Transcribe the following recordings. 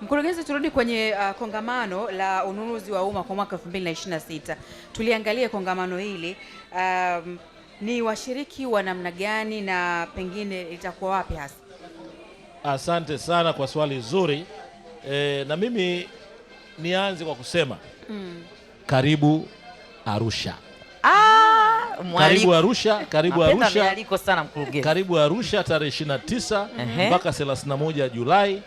Mkurugenzi, turudi kwenye kongamano la ununuzi wa umma kwa mwaka 2026. Tuliangalia kongamano hili, ni washiriki wa namna gani na pengine itakuwa wapi hasa? Asante sana kwa swali zuri. Na mimi nianze kwa kusema karibu Arusha. Karibu Arusha, karibu Arusha. Sana mkurugenzi. Karibu Arusha tarehe 29 mpaka 31 Julai.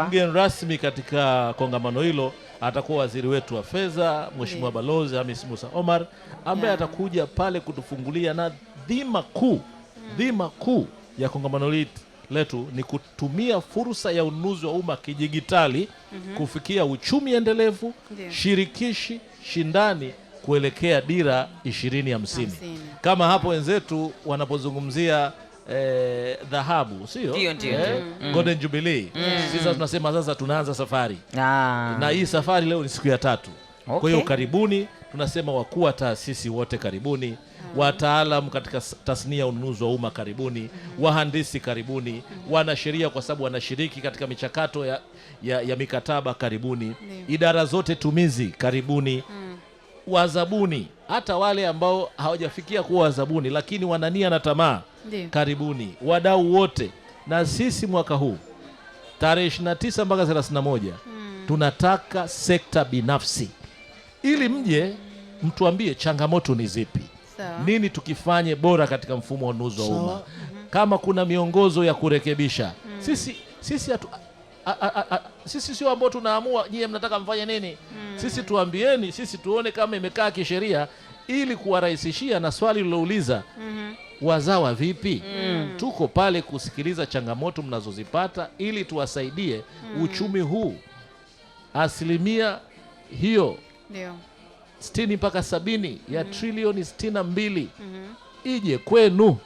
Mgeni rasmi katika kongamano hilo atakuwa waziri wetu wa fedha Mheshimiwa Balozi Hamis Musa Omar, ambaye atakuja pale kutufungulia, na dhima kuu ya kongamano letu ni kutumia fursa ya ununuzi wa umma kidijitali kufikia uchumi endelevu, shirikishi, shindani kuelekea dira 2050. Kama hapo wenzetu wanapozungumzia dhahabu, sio? Ndio. Golden Jubilee. Sisi tunasema sasa tunaanza safari. Na hii safari leo ni siku ya 3. Kwa hiyo karibuni, tunasema wakuu wa taasisi wote karibuni, wataalamu katika tasnia ya ununuzi wa umma karibuni, wahandisi karibuni, wanasheria kwa sababu wanashiriki katika michakato ya mikataba karibuni, idara zote tumizi karibuni, wazabuni, hata wale ambao hawajafikia kuwa wazabuni lakini wanania na tamaa karibuni, wadau wote. Na sisi mwaka huu tarehe 29 mpaka 31 tunataka sekta binafsi, ili mje mtuambie changamoto ni zipi, nini tukifanye bora katika mfumo wa ununuzi wa umma, kama kuna miongozo ya kurekebisha. Sisi sio ambao tunaamua nyie mnataka mfanye nini. Sisi tuambieni, sisi tuone kama imekaa kisheria, ili kuwarahisishia. Na swali lilouliza wazawa vipi, tuko pale kusikiliza changamoto mnazozipata ili tuwasaidie uchumi huu asilimia hiyo 60 mpaka 70 ya trilioni 62 ije kwenu.